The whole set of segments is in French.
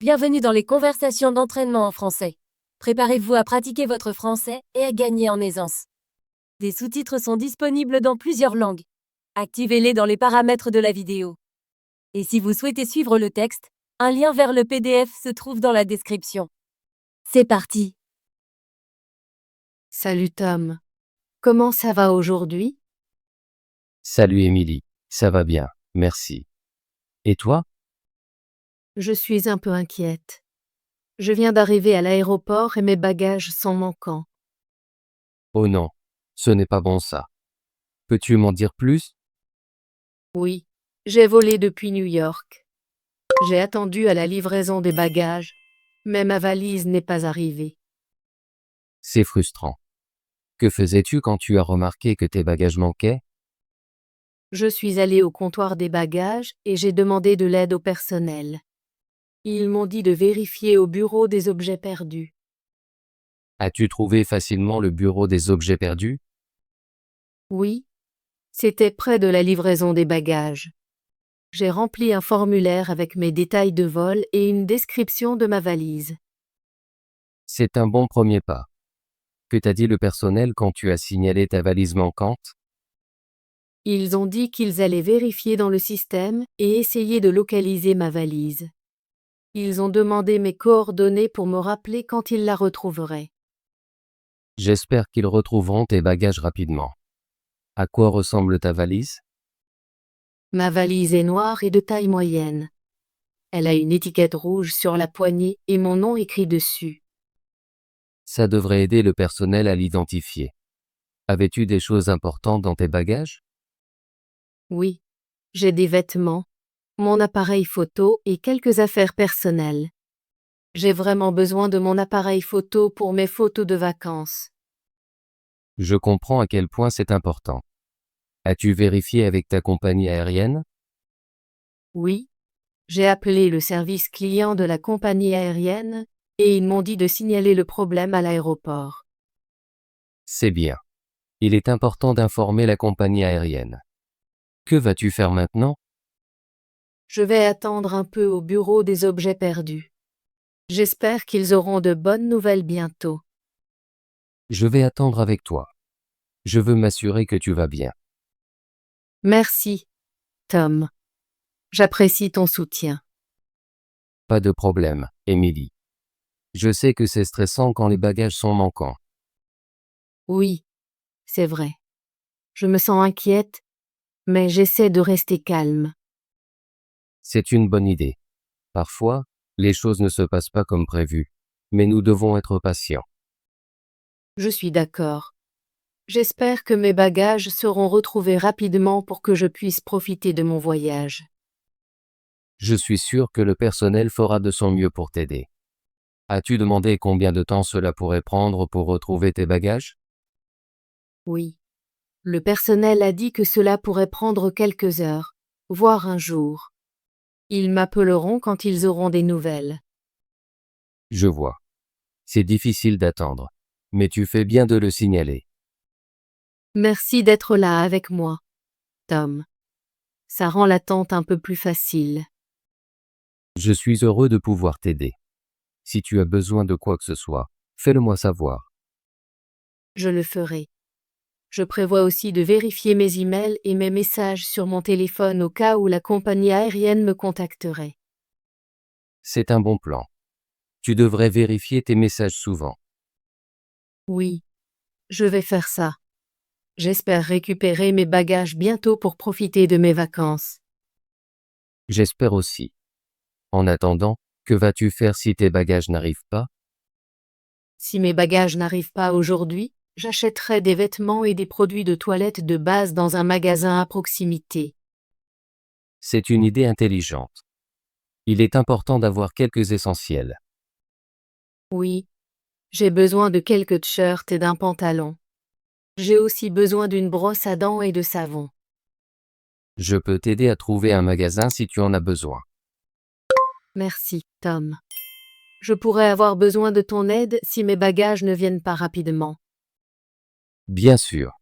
Bienvenue dans les conversations d'entraînement en français. Préparez-vous à pratiquer votre français et à gagner en aisance. Des sous-titres sont disponibles dans plusieurs langues. Activez-les dans les paramètres de la vidéo. Et si vous souhaitez suivre le texte, un lien vers le PDF se trouve dans la description. C'est parti! Salut Tom. Comment ça va aujourd'hui? Salut Émilie, ça va bien, merci. Et toi? Je suis un peu inquiète. Je viens d'arriver à l'aéroport et mes bagages sont manquants. Oh non, ce n'est pas bon ça. Peux-tu m'en dire plus? Oui, j'ai volé depuis New York. J'ai attendu à la livraison des bagages, mais ma valise n'est pas arrivée. C'est frustrant. Que faisais-tu quand tu as remarqué que tes bagages manquaient? Je suis allée au comptoir des bagages et j'ai demandé de l'aide au personnel. Ils m'ont dit de vérifier au bureau des objets perdus. As-tu trouvé facilement le bureau des objets perdus? Oui, c'était près de la livraison des bagages. J'ai rempli un formulaire avec mes détails de vol et une description de ma valise. C'est un bon premier pas. Que t'a dit le personnel quand tu as signalé ta valise manquante? Ils ont dit qu'ils allaient vérifier dans le système et essayer de localiser ma valise. Ils ont demandé mes coordonnées pour me rappeler quand ils la retrouveraient. J'espère qu'ils retrouveront tes bagages rapidement. À quoi ressemble ta valise? Ma valise est noire et de taille moyenne. Elle a une étiquette rouge sur la poignée et mon nom écrit dessus. Ça devrait aider le personnel à l'identifier. Avais-tu des choses importantes dans tes bagages? Oui, j'ai des vêtements, mon appareil photo et quelques affaires personnelles. J'ai vraiment besoin de mon appareil photo pour mes photos de vacances. Je comprends à quel point c'est important. As-tu vérifié avec ta compagnie aérienne? Oui, j'ai appelé le service client de la compagnie aérienne et ils m'ont dit de signaler le problème à l'aéroport. C'est bien. Il est important d'informer la compagnie aérienne. Que vas-tu faire maintenant? Je vais attendre un peu au bureau des objets perdus. J'espère qu'ils auront de bonnes nouvelles bientôt. Je vais attendre avec toi. Je veux m'assurer que tu vas bien. Merci, Tom. J'apprécie ton soutien. Pas de problème, Émilie. Je sais que c'est stressant quand les bagages sont manquants. Oui, c'est vrai. Je me sens inquiète, mais j'essaie de rester calme. C'est une bonne idée. Parfois, les choses ne se passent pas comme prévu, mais nous devons être patients. Je suis d'accord. J'espère que mes bagages seront retrouvés rapidement pour que je puisse profiter de mon voyage. Je suis sûr que le personnel fera de son mieux pour t'aider. As-tu demandé combien de temps cela pourrait prendre pour retrouver tes bagages? Oui. Le personnel a dit que cela pourrait prendre quelques heures, voire un jour. Ils m'appelleront quand ils auront des nouvelles. Je vois. C'est difficile d'attendre, mais tu fais bien de le signaler. Merci d'être là avec moi, Tom. Ça rend l'attente un peu plus facile. Je suis heureux de pouvoir t'aider. Si tu as besoin de quoi que ce soit, fais-le-moi savoir. Je le ferai. Je prévois aussi de vérifier mes emails et mes messages sur mon téléphone au cas où la compagnie aérienne me contacterait. C'est un bon plan. Tu devrais vérifier tes messages souvent. Oui, je vais faire ça. J'espère récupérer mes bagages bientôt pour profiter de mes vacances. J'espère aussi. En attendant, que vas-tu faire si tes bagages n'arrivent pas? Si mes bagages n'arrivent pas aujourd'hui, j'achèterai des vêtements et des produits de toilette de base dans un magasin à proximité. C'est une idée intelligente. Il est important d'avoir quelques essentiels. Oui, j'ai besoin de quelques t-shirts et d'un pantalon. J'ai aussi besoin d'une brosse à dents et de savon. Je peux t'aider à trouver un magasin si tu en as besoin. Merci, Tom. Je pourrais avoir besoin de ton aide si mes bagages ne viennent pas rapidement. Bien sûr.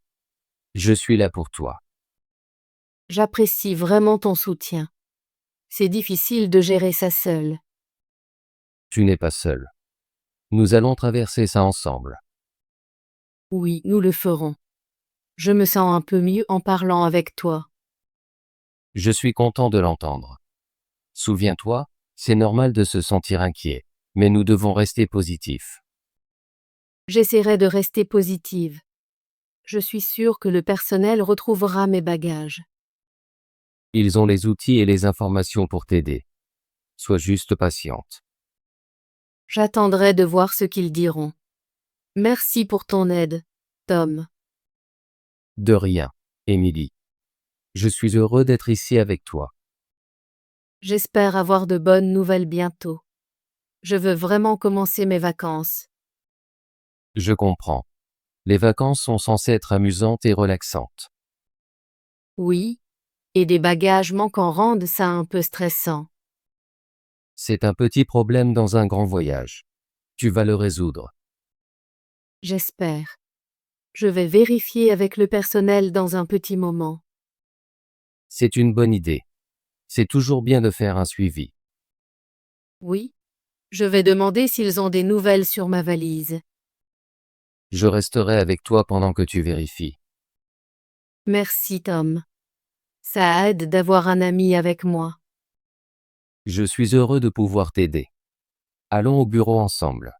Je suis là pour toi. J'apprécie vraiment ton soutien. C'est difficile de gérer ça seul. Tu n'es pas seul. Nous allons traverser ça ensemble. Oui, nous le ferons. Je me sens un peu mieux en parlant avec toi. Je suis content de l'entendre. Souviens-toi, c'est normal de se sentir inquiet, mais nous devons rester positifs. J'essaierai de rester positive. Je suis sûre que le personnel retrouvera mes bagages. Ils ont les outils et les informations pour t'aider. Sois juste patiente. J'attendrai de voir ce qu'ils diront. Merci pour ton aide, Tom. De rien, Émilie. Je suis heureux d'être ici avec toi. J'espère avoir de bonnes nouvelles bientôt. Je veux vraiment commencer mes vacances. Je comprends. Les vacances sont censées être amusantes et relaxantes. Oui, et des bagages manquants rendent ça un peu stressant. C'est un petit problème dans un grand voyage. Tu vas le résoudre. J'espère. Je vais vérifier avec le personnel dans un petit moment. C'est une bonne idée. C'est toujours bien de faire un suivi. Oui, je vais demander s'ils ont des nouvelles sur ma valise. Je resterai avec toi pendant que tu vérifies. Merci, Tom. Ça aide d'avoir un ami avec moi. Je suis heureux de pouvoir t'aider. Allons au bureau ensemble.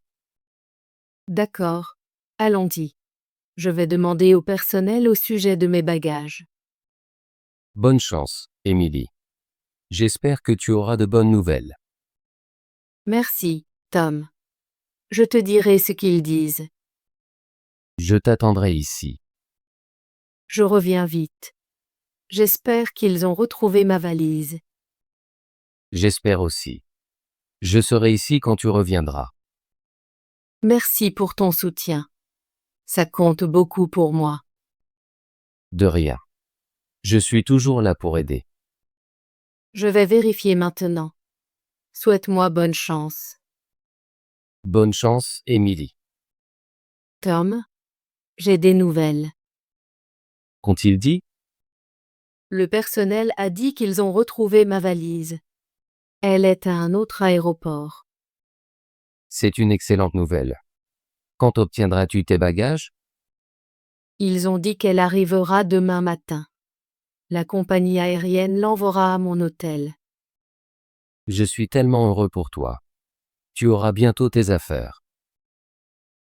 D'accord. Allons-y. Je vais demander au personnel au sujet de mes bagages. Bonne chance, Émilie. J'espère que tu auras de bonnes nouvelles. Merci, Tom. Je te dirai ce qu'ils disent. Je t'attendrai ici. Je reviens vite. J'espère qu'ils ont retrouvé ma valise. J'espère aussi. Je serai ici quand tu reviendras. Merci pour ton soutien. Ça compte beaucoup pour moi. De rien. Je suis toujours là pour aider. Je vais vérifier maintenant. Souhaite-moi bonne chance. Bonne chance, Émilie. Tom, j'ai des nouvelles. Qu'ont-ils dit? Le personnel a dit qu'ils ont retrouvé ma valise. Elle est à un autre aéroport. C'est une excellente nouvelle. Quand obtiendras-tu tes bagages? Ils ont dit qu'elle arrivera demain matin. La compagnie aérienne l'enverra à mon hôtel. Je suis tellement heureux pour toi. Tu auras bientôt tes affaires.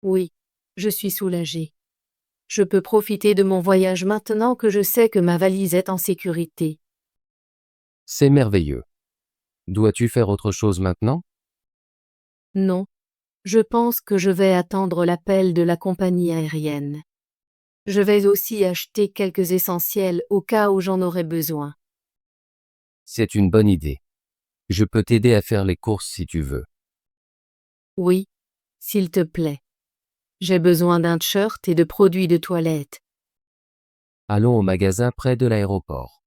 Oui, je suis soulagée. Je peux profiter de mon voyage maintenant que je sais que ma valise est en sécurité. C'est merveilleux. Dois-tu faire autre chose maintenant? Non, je pense que je vais attendre l'appel de la compagnie aérienne. Je vais aussi acheter quelques essentiels au cas où j'en aurai besoin. C'est une bonne idée. Je peux t'aider à faire les courses si tu veux. Oui, s'il te plaît. J'ai besoin d'un t-shirt et de produits de toilette. Allons au magasin près de l'aéroport.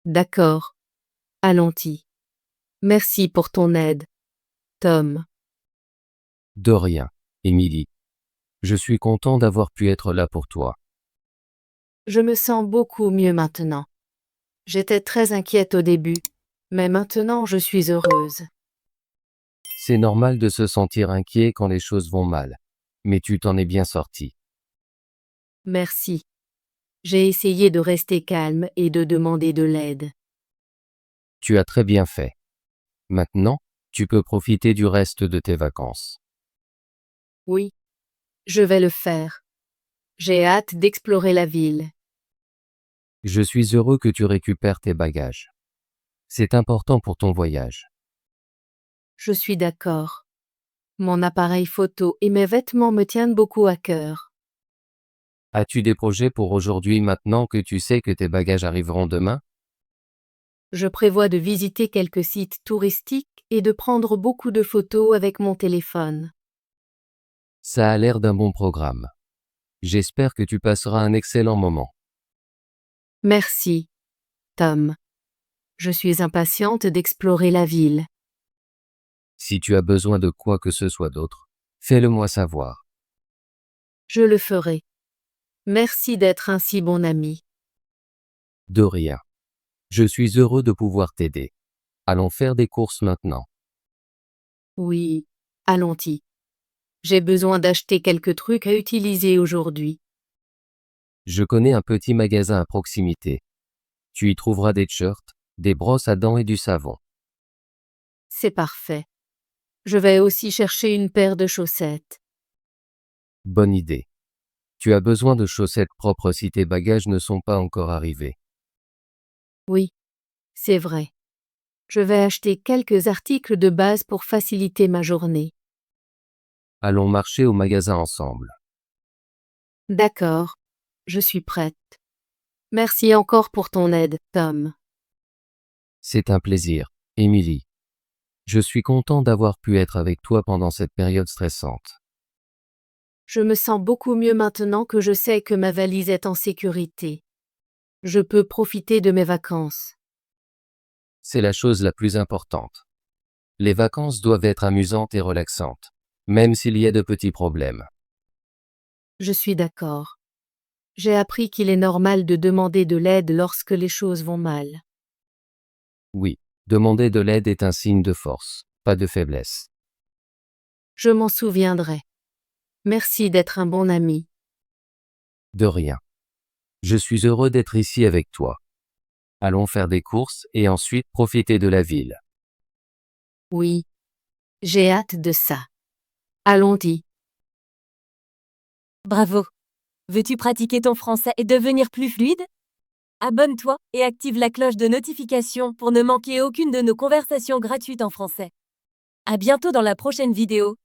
D'accord. Allons-y. Merci pour ton aide, Tom. De rien, Émilie. Je suis content d'avoir pu être là pour toi. Je me sens beaucoup mieux maintenant. J'étais très inquiète au début, mais maintenant je suis heureuse. C'est normal de se sentir inquiet quand les choses vont mal. Mais tu t'en es bien sorti. Merci. J'ai essayé de rester calme et de demander de l'aide. Tu as très bien fait. Maintenant, tu peux profiter du reste de tes vacances. Oui, je vais le faire. J'ai hâte d'explorer la ville. Je suis heureux que tu récupères tes bagages. C'est important pour ton voyage. Je suis d'accord. Mon appareil photo et mes vêtements me tiennent beaucoup à cœur. As-tu des projets pour aujourd'hui maintenant que tu sais que tes bagages arriveront demain? Je prévois de visiter quelques sites touristiques et de prendre beaucoup de photos avec mon téléphone. Ça a l'air d'un bon programme. J'espère que tu passeras un excellent moment. Merci, Tom. Je suis impatiente d'explorer la ville. Si tu as besoin de quoi que ce soit d'autre, fais-le-moi savoir. Je le ferai. Merci d'être un si bon ami. De rien. Je suis heureux de pouvoir t'aider. Allons faire des courses maintenant. Oui, allons-y. J'ai besoin d'acheter quelques trucs à utiliser aujourd'hui. Je connais un petit magasin à proximité. Tu y trouveras des t-shirts, des brosses à dents et du savon. C'est parfait. Je vais aussi chercher une paire de chaussettes. Bonne idée. Tu as besoin de chaussettes propres si tes bagages ne sont pas encore arrivés. Oui, c'est vrai. Je vais acheter quelques articles de base pour faciliter ma journée. Allons marcher au magasin ensemble. D'accord, je suis prête. Merci encore pour ton aide, Tom. C'est un plaisir, Émilie. Je suis content d'avoir pu être avec toi pendant cette période stressante. Je me sens beaucoup mieux maintenant que je sais que ma valise est en sécurité. Je peux profiter de mes vacances. C'est la chose la plus importante. Les vacances doivent être amusantes et relaxantes, même s'il y a de petits problèmes. Je suis d'accord. J'ai appris qu'il est normal de demander de l'aide lorsque les choses vont mal. Oui, demander de l'aide est un signe de force, pas de faiblesse. Je m'en souviendrai. Merci d'être un bon ami. De rien. Je suis heureux d'être ici avec toi. Allons faire des courses et ensuite profiter de la ville. Oui, j'ai hâte de ça. Allons-y. Bravo. Veux-tu pratiquer ton français et devenir plus fluide? Abonne-toi et active la cloche de notification pour ne manquer aucune de nos conversations gratuites en français. À bientôt dans la prochaine vidéo.